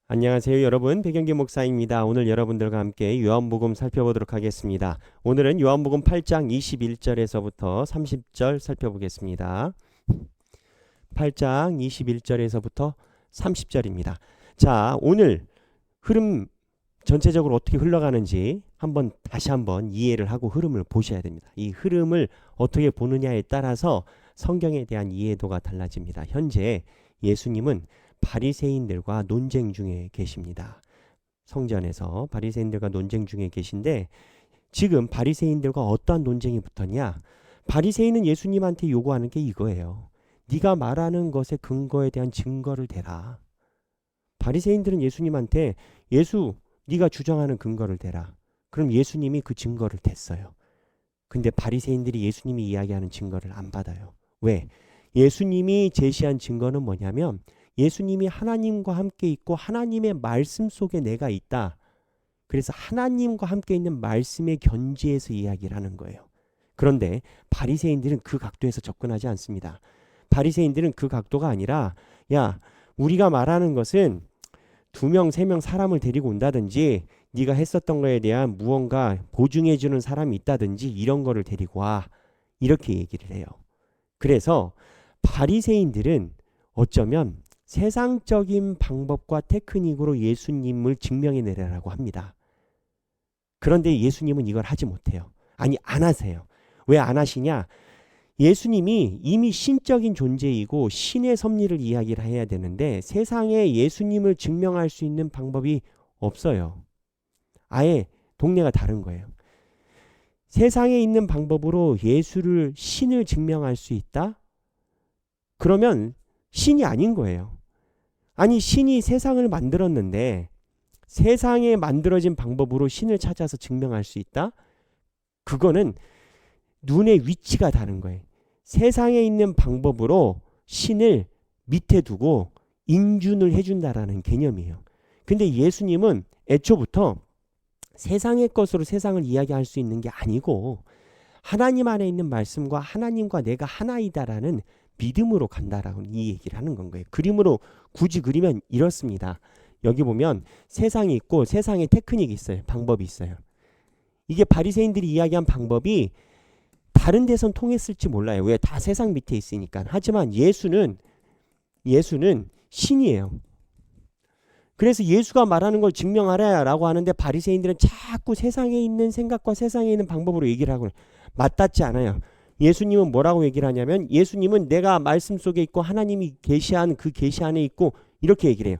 안녕하세요 여러분, 백영기 목사입니다. 오늘 여러분들과 함께 요한복음 살펴보도록 하겠습니다. 오늘은 요한복음 8장 21절에서부터 30절 살펴보겠습니다. 8장 21절에서부터 30절입니다. 자, 오늘 흐름 전체적으로 어떻게 흘러가는지 다시 한번 이해를 하고 흐름을 보셔야 됩니다. 이 흐름을 어떻게 보느냐에 따라서 성경에 대한 이해도가 달라집니다. 현재 예수님은 바리새인들과 논쟁 중에 계십니다. 성전에서 바리새인들과 논쟁 중에 계신데, 지금 바리새인들과 어떠한 논쟁이 붙었냐? 바리새인은 예수님한테 요구하는 게 이거예요. 네가 말하는 것의 근거에 대한 증거를 대라. 바리새인들은 예수님한테 네가 주장하는 근거를 대라. 그럼 예수님이 그 증거를 댔어요. 근데 바리새인들이 예수님이 이야기하는 증거를 안 받아요. 왜? 예수님이 제시한 증거는 뭐냐면 예수님이 하나님과 함께 있고 하나님의 말씀 속에 내가 있다. 그래서 하나님과 함께 있는 말씀의 견지에서 이야기를 하는 거예요. 그런데 바리새인들은 그 각도에서 접근하지 않습니다. 바리새인들은 그 각도가 아니라, 야, 우리가 말하는 것은 2명, 3명 사람을 데리고 온다든지 네가 했었던 거에 대한 무언가 보증해주는 사람이 있다든지 이런 거를 데리고 와. 이렇게 얘기를 해요. 그래서 바리새인들은 어쩌면 세상적인 방법과 테크닉으로 예수님을 증명해내라고 합니다. 그런데 예수님은 이걸 하지 못해요. 아니, 안 하세요. 왜 안 하시냐? 예수님이 이미 신적인 존재이고 신의 섭리를 이야기를 해야 되는데 세상에 예수님을 증명할 수 있는 방법이 없어요. 아예 동네가 다른 거예요. 세상에 있는 방법으로 신을 증명할 수 있다? 그러면 신이 아닌 거예요. 아니, 신이 세상을 만들었는데 세상에 만들어진 방법으로 신을 찾아서 증명할 수 있다? 그거는 눈의 위치가 다른 거예요. 세상에 있는 방법으로 신을 밑에 두고 인준을 해준다라는 개념이에요. 근데 예수님은 애초부터 세상의 것으로 세상을 이야기할 수 있는 게 아니고 하나님 안에 있는 말씀과 하나님과 내가 하나이다라는 믿음으로 간다라고 이 얘기를 하는 건 거예요. 그림으로 굳이 그리면 이렇습니다. 여기 보면 세상이 있고 세상에 테크닉이 있어요. 방법이 있어요. 이게 바리새인들이 이야기한 방법이 다른 데선 통했을지 몰라요. 왜? 다 세상 밑에 있으니까. 하지만 예수는 신이에요. 그래서 예수가 말하는 걸 증명하라라고 하는데 바리새인들은 자꾸 세상에 있는 생각과 세상에 있는 방법으로 얘기를 하고 맞닿지 않아요. 예수님은 뭐라고 얘기를 하냐면 예수님은 내가 말씀 속에 있고 하나님이 계시한 그 계시 안에 있고 이렇게 얘기를 해요.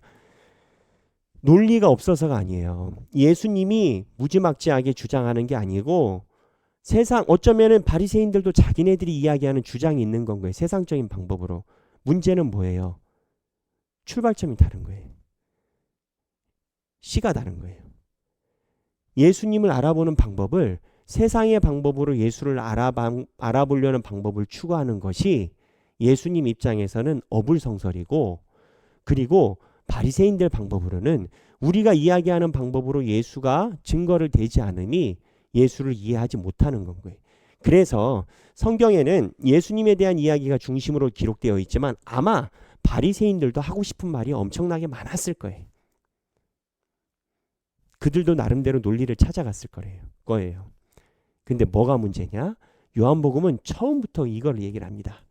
논리가 없어서가 아니에요. 예수님이 무지막지하게 주장하는 게 아니고 어쩌면은 바리새인들도 자기네들이 이야기하는 주장이 있는 건 거예요. 세상적인 방법으로. 문제는 뭐예요? 출발점이 다른 거예요. 씨가 다른 거예요. 예수님을 알아보는 방법을 세상의 방법으로 예수를 알아보려는 방법을 추구하는 것이 예수님 입장에서는 어불성설이고, 그리고 바리새인들 방법으로는 우리가 이야기하는 방법으로 예수가 증거를 대지 않음이 예수를 이해하지 못하는 건 거예요. 그래서 성경에는 예수님에 대한 이야기가 중심으로 기록되어 있지만 아마 바리새인들도 하고 싶은 말이 엄청나게 많았을 거예요. 그들도 나름대로 논리를 찾아갔을 거예요. 근데 뭐가 문제냐? 요한복음은 처음부터 이걸 얘기를 합니다.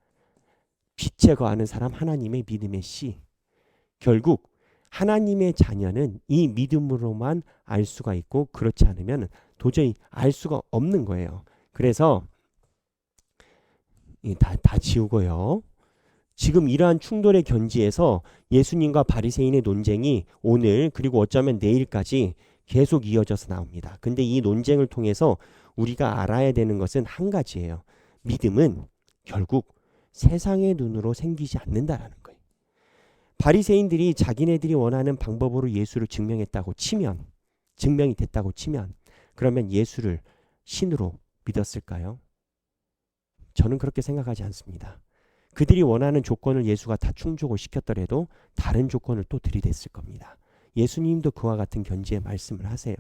빛에 거하는 사람 하나님의 믿음의 씨. 결국 하나님의 자녀는 이 믿음으로만 알 수가 있고 그렇지 않으면 도저히 알 수가 없는 거예요. 그래서 다 지우고요. 지금 이러한 충돌의 견지에서 예수님과 바리새인의 논쟁이 오늘 그리고 어쩌면 내일까지 계속 이어져서 나옵니다. 근데 이 논쟁을 통해서 우리가 알아야 되는 것은 한 가지예요. 믿음은 결국 세상의 눈으로 생기지 않는다라는 거예요. 바리새인들이 자기네들이 원하는 방법으로 예수를 증명이 됐다고 치면 그러면 예수를 신으로 믿었을까요? 저는 그렇게 생각하지 않습니다. 그들이 원하는 조건을 예수가 다 충족을 시켰더라도 다른 조건을 또 들이댔을 겁니다. 예수님도 그와 같은 견지의 말씀을 하세요.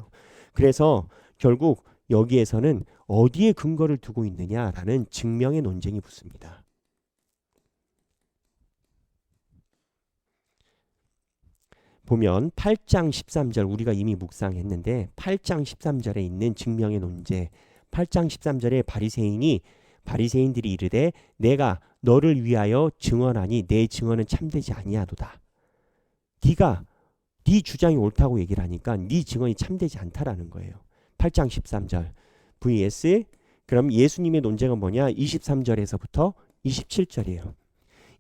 그래서 결국 여기에서는 어디에 근거를 두고 있느냐라는 증명의 논쟁이 붙습니다. 보면 8장 13절 우리가 이미 묵상했는데 8장 13절에 있는 증명의 논제 8장 13절에 바리새인들이 이르되 내가 너를 위하여 증언하니 내 증언은 참되지 아니하도다. 네가 네 주장이 옳다고 얘기를 하니까 네 증언이 참되지 않다라는 거예요. 8장 13절 vs 그럼 예수님의 논쟁은 뭐냐? 23절에서부터 27절이에요.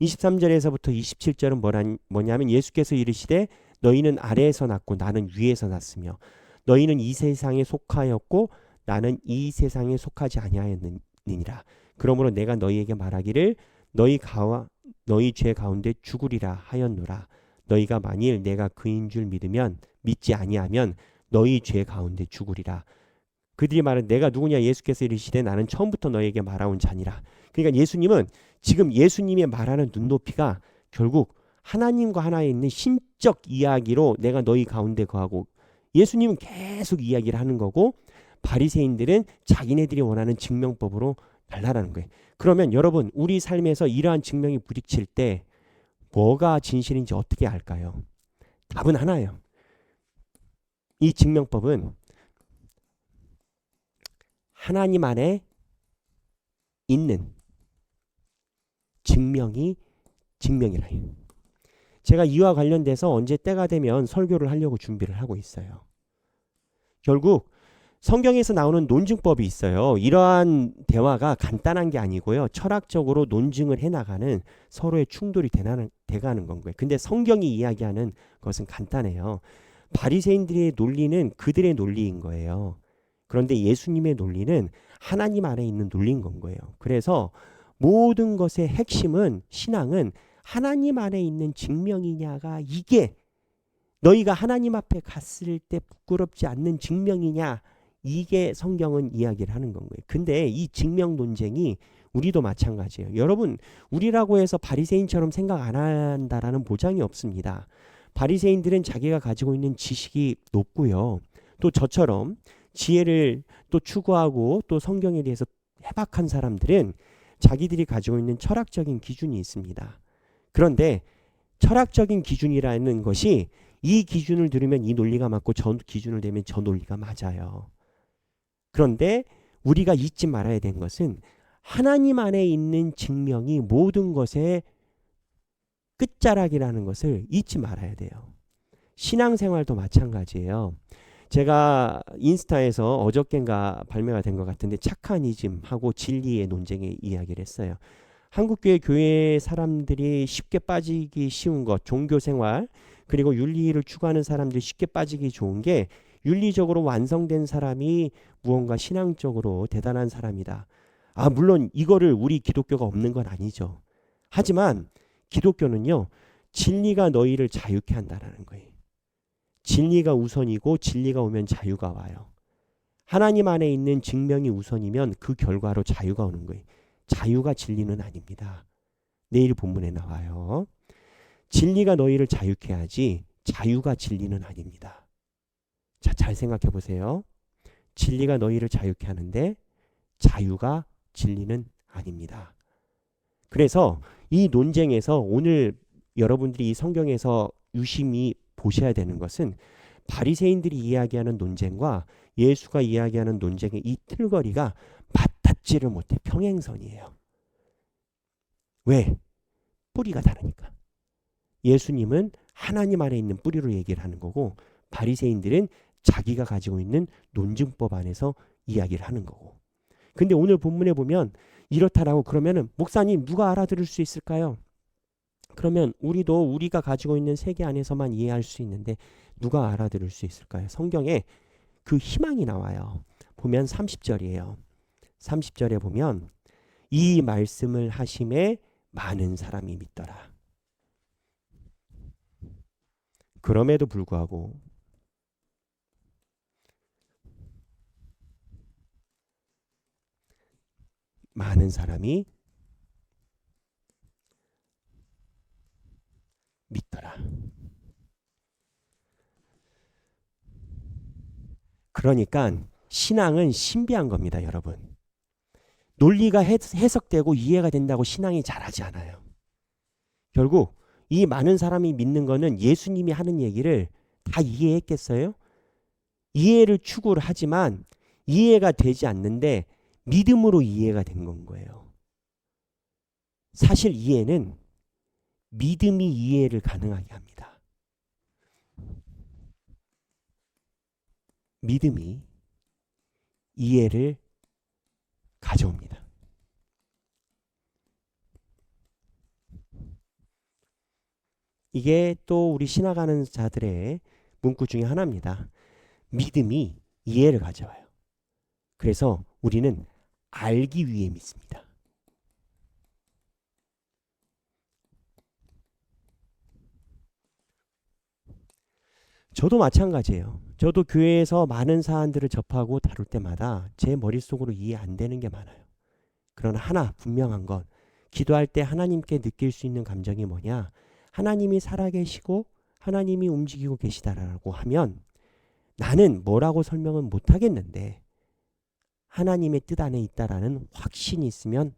23절에서부터 27절은 뭐냐면 예수께서 이르시되 너희는 아래에서 났고 나는 위에서 났으며 너희는 이 세상에 속하였고 나는 이 세상에 속하지 아니하였느니라. 그러므로 내가 너희에게 말하기를 너희 죄 가운데 죽으리라 하였노라. 너희가 만일 내가 그인 줄 믿지 아니하면 너희 죄 가운데 죽으리라. 그들이 말은 내가 누구냐? 예수께서 이르시되 나는 처음부터 너희에게 말하온 자니라. 그러니까 예수님은 지금 예수님의 말하는 눈높이가 결국 하나님과 하나에 있는 신적 이야기로 내가 너희 가운데 거하고 예수님은 계속 이야기를 하는 거고 바리새인들은 자기네들이 원하는 증명법으로 달라라는 거예요. 그러면 여러분 우리 삶에서 이러한 증명이 부딪힐 때 뭐가 진실인지 어떻게 알까요? 답은 하나예요. 이 증명법은 하나님 안에 있는 증명이라 해요. 제가 이와 관련돼서 언제 때가 되면 설교를 하려고 준비를 하고 있어요. 결국 성경에서 나오는 논증법이 있어요. 이러한 대화가 간단한 게 아니고요. 철학적으로 논증을 해나가는 서로의 충돌이 돼가는 건 거예요. 근데 성경이 이야기하는 것은 간단해요. 바리새인들의 논리는 그들의 논리인 거예요. 그런데 예수님의 논리는 하나님 안에 있는 논리인 건 거예요. 그래서 모든 것의 핵심은 신앙은 하나님 안에 있는 증명이냐가 이게 너희가 하나님 앞에 갔을 때 부끄럽지 않는 증명이냐 이게 성경은 이야기를 하는 건 거예요. 근데 이 증명 논쟁이 우리도 마찬가지예요. 여러분 우리라고 해서 바리새인처럼 생각 안 한다라는 보장이 없습니다. 바리새인들은 자기가 가지고 있는 지식이 높고요. 또 저처럼 지혜를 또 추구하고 또 성경에 대해서 해박한 사람들은 자기들이 가지고 있는 철학적인 기준이 있습니다. 그런데 철학적인 기준이라는 것이 이 기준을 들으면 이 논리가 맞고 저 기준을 대면 저 논리가 맞아요. 그런데 우리가 잊지 말아야 되는 것은 하나님 안에 있는 증명이 모든 것의 끝자락이라는 것을 잊지 말아야 돼요. 신앙생활도 마찬가지예요. 제가 인스타에서 어저께인가 발매가 된 것 같은데 착하니즘하고 진리의 논쟁의 이야기를 했어요. 한국교회 교회 사람들이 쉽게 빠지기 쉬운 것, 종교생활 그리고 윤리를 추구하는 사람들이 쉽게 빠지기 좋은 게 윤리적으로 완성된 사람이 무언가 신앙적으로 대단한 사람이다. 물론 이거를 우리 기독교가 없는 건 아니죠. 하지만 기독교는요. 진리가 너희를 자유케 한다라는 거예요. 진리가 우선이고 진리가 오면 자유가 와요. 하나님 안에 있는 증명이 우선이면 그 결과로 자유가 오는 거예요. 자유가 진리는 아닙니다. 내일 본문에 나와요. 진리가 너희를 자유케 하지 자유가 진리는 아닙니다. 자, 잘 생각해 보세요. 진리가 너희를 자유케 하는데 자유가 진리는 아닙니다. 그래서 이 논쟁에서 오늘 여러분들이 이 성경에서 유심히 보셔야 되는 것은 바리새인들이 이야기하는 논쟁과 예수가 이야기하는 논쟁의 이 틀거리가 맞닿지를 못해 평행선이에요. 왜? 뿌리가 다르니까. 예수님은 하나님 안에 있는 뿌리로 얘기를 하는 거고 바리새인들은 자기가 가지고 있는 논증법 안에서 이야기를 하는 거고. 근데 오늘 본문에 보면 이렇다라고 그러면은 목사님 누가 알아들을 수 있을까요? 그러면 우리가 가지고 있는 세계 안에서만 이해할 수 있는데 누가 알아들을 수 있을까요? 성경에 그 희망이 나와요. 보면 30절이에요. 30절에 보면 이 말씀을 하심에 많은 사람이 믿더라. 그럼에도 불구하고 많은 사람이 믿더라. 그러니까 신앙은 신비한 겁니다, 여러분. 논리가 해석되고 이해가 된다고 신앙이 잘하지 않아요. 결국 이 많은 사람이 믿는 거는 예수님이 하는 얘기를 다 이해했겠어요? 이해를 추구를 하지만 이해가 되지 않는데 믿음으로 이해가 된 건 거예요. 사실 이해는 믿음이 이해를 가능하게 합니다. 믿음이 이해를 가져옵니다. 이게 또 우리 신학하는 자들의 문구 중에 하나입니다. 믿음이 이해를 가져와요. 그래서 우리는 알기 위해 믿습니다. 저도 마찬가지예요. 저도 교회에서 많은 사안들을 접하고 다룰 때마다 제 머릿속으로 이해 안 되는 게 많아요. 그러나 하나 분명한 건 기도할 때 하나님께 느낄 수 있는 감정이 뭐냐? 하나님이 살아계시고 하나님이 움직이고 계시다라고 하면 나는 뭐라고 설명은 못하겠는데 하나님의 뜻 안에 있다라는 확신이 있으면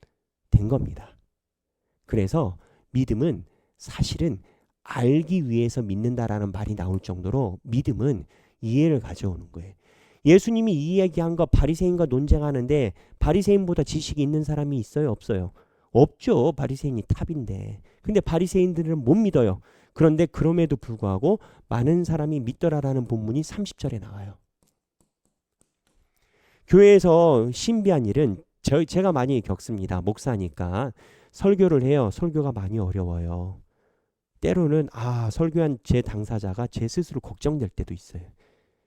된 겁니다. 그래서 믿음은 사실은 알기 위해서 믿는다라는 말이 나올 정도로 믿음은 이해를 가져오는 거예요. 예수님이 이 이야기한 거 바리새인과 논쟁하는데 바리새인보다 지식이 있는 사람이 있어요? 없어요? 없죠. 바리새인이 탑인데. 근데 바리새인들은 못 믿어요. 그런데 그럼에도 불구하고 많은 사람이 믿더라라는 본문이 30절에 나와요. 교회에서 신비한 일은 제가 많이 겪습니다. 목사니까 설교를 해요. 설교가 많이 어려워요. 때로는 설교한 제 당사자가 제 스스로 걱정될 때도 있어요.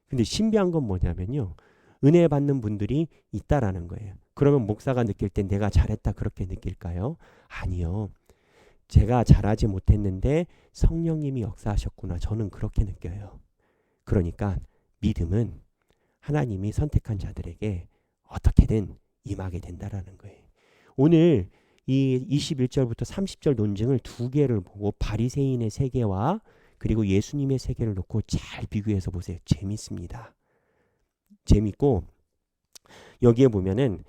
근데 신비한 건 뭐냐면요. 은혜 받는 분들이 있다라는 거예요. 그러면 목사가 느낄 때 내가 잘했다 그렇게 느낄까요? 아니요. 제가 잘하지 못했는데 성령님이 역사하셨구나. 저는 그렇게 느껴요. 그러니까 믿음은 하나님이 선택한 자들에게 어떻게든 임하게 된다라는 거예요. 오늘 이 21절부터 30절 논증을 두 개를 보고 바리새인의 세계와 그리고 예수님의 세계를 놓고 잘 비교해서 보세요. 재밌습니다. 재밌고 여기에 보면은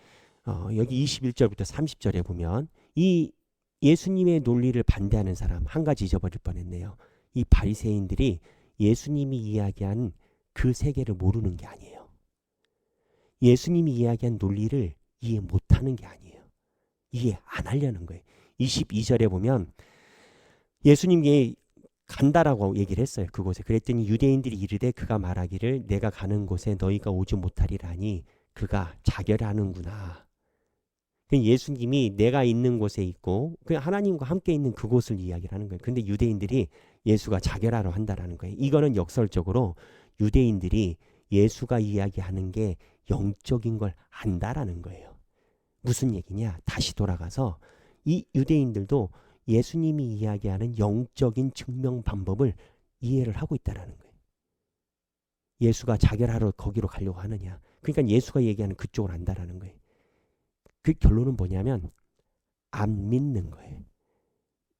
여기 21절부터 30절에 보면 이 예수님의 논리를 반대하는 사람 한 가지 잊어버릴 뻔했네요. 이 바리새인들이 예수님이 이야기한 그 세계를 모르는 게 아니에요. 예수님이 이야기한 논리를 이해 못하는 게 아니에요. 이해 안 하려는 거예요. 22절에 보면 예수님이 간다라고 얘기를 했어요. 그곳에. 그랬더니 유대인들이 이르되 그가 말하기를 내가 가는 곳에 너희가 오지 못하리라니 그가 자결하는구나. 예수님이 내가 있는 곳에 있고 그냥 하나님과 함께 있는 그곳을 이야기를 하는 거예요. 근데 유대인들이 예수가 자결하러 한다라는 거예요. 이거는 역설적으로 유대인들이 예수가 이야기하는 게 영적인 걸 안다라는 거예요. 무슨 얘기냐? 다시 돌아가서 이 유대인들도 예수님이 이야기하는 영적인 증명 방법을 이해를 하고 있다라는 거예요. 예수가 자결하러 거기로 가려고 하느냐? 그러니까 예수가 얘기하는 그쪽을 안다라는 거예요. 그 결론은 뭐냐면 안 믿는 거예요.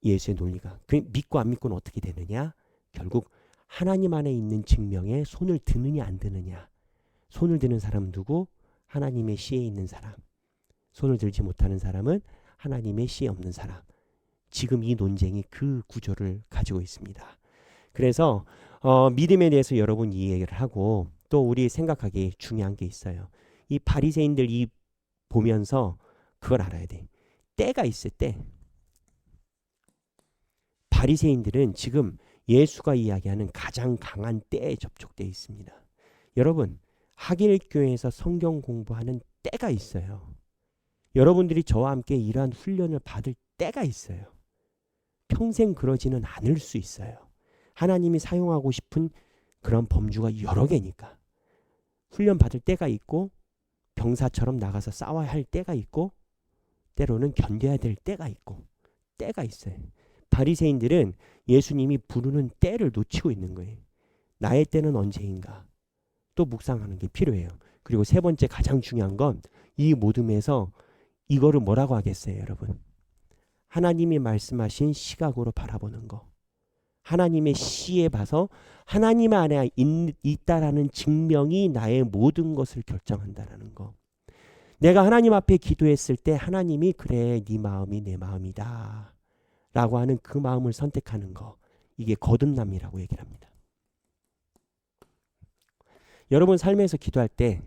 예수의 논리가. 믿고 안 믿고는 어떻게 되느냐? 결국 하나님 안에 있는 증명에 손을 드느냐 안 드느냐. 손을 드는 사람은 누구? 하나님의 씨에 있는 사람. 손을 들지 못하는 사람은 하나님의 씨에 없는 사람. 지금 이 논쟁이 그 구조를 가지고 있습니다. 그래서 믿음에 대해서 여러분 이해를 하고 또 우리 생각하기 중요한 게 있어요. 이 바리새인들 이 보면서 그걸 알아야 돼. 때가 있을 때 바리새인들은 지금 예수가 이야기하는 가장 강한 때에 접촉되어 있습니다. 여러분 하길교회에서 성경 공부하는 때가 있어요. 여러분들이 저와 함께 이러한 훈련을 받을 때가 있어요. 평생 그러지는 않을 수 있어요. 하나님이 사용하고 싶은 그런 범주가 여러 개니까. 훈련 받을 때가 있고 병사처럼 나가서 싸워야 할 때가 있고 때로는 견뎌야 될 때가 있고 때가 있어요. 바리새인들은 예수님이 부르는 때를 놓치고 있는 거예요. 나의 때는 언제인가? 또 묵상하는 게 필요해요. 그리고 세 번째 가장 중요한 건 이 모둠에서 이거를 뭐라고 하겠어요, 여러분? 하나님이 말씀하신 시각으로 바라보는 거. 하나님의 시에 봐서 하나님 안에 있다라는 증명이 나의 모든 것을 결정한다라는 거. 내가 하나님 앞에 기도했을 때 하나님이 그래 네 마음이 내 마음이다 라고 하는 그 마음을 선택하는 거, 이게 거듭남이라고 얘기를 합니다. 여러분 삶에서 기도할 때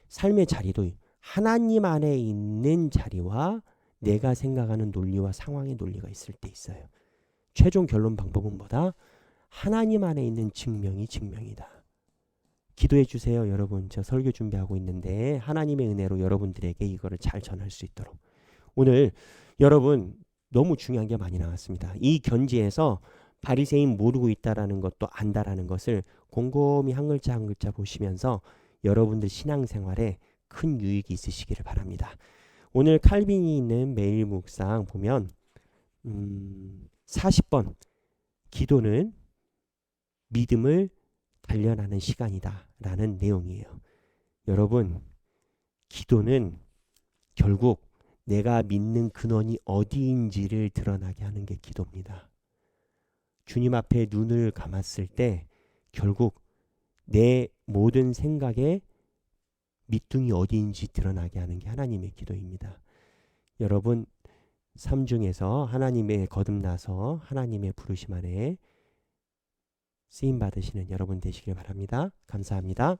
삶의 자리도 하나님 안에 있는 자리와 내가 생각하는 논리와 상황의 논리가 있을 때 있어요. 최종 결론 방법은 뭐다? 하나님 안에 있는 증명이 증명이다. 기도해 주세요. 여러분, 저 설교 준비하고 있는데 하나님의 은혜로 여러분들에게 이거를 잘 전할 수 있도록. 오늘 여러분 너무 중요한 게 많이 나왔습니다. 이 견지에서 바리새인 모르고 있다라는 것도 안다라는 것을 곰곰이 한 글자 한 글자 보시면서 여러분들 신앙생활에 큰 유익이 있으시기를 바랍니다. 오늘 칼빈이 있는 매일 묵상 보면 40번 기도는 믿음을 단련하는 시간이다 라는 내용이에요. 여러분, 기도는 결국 내가 믿는 근원이 어디인지를 드러나게 하는 게 기도입니다. 주님 앞에 눈을 감았을 때 결국 내 모든 생각에 밑둥이 어디인지 드러나게 하는 게 하나님의 기도입니다. 여러분, 삶 중에서 하나님의 거듭나서 하나님의 부르심 안에 쓰임 받으시는 여러분 되시길 바랍니다. 감사합니다.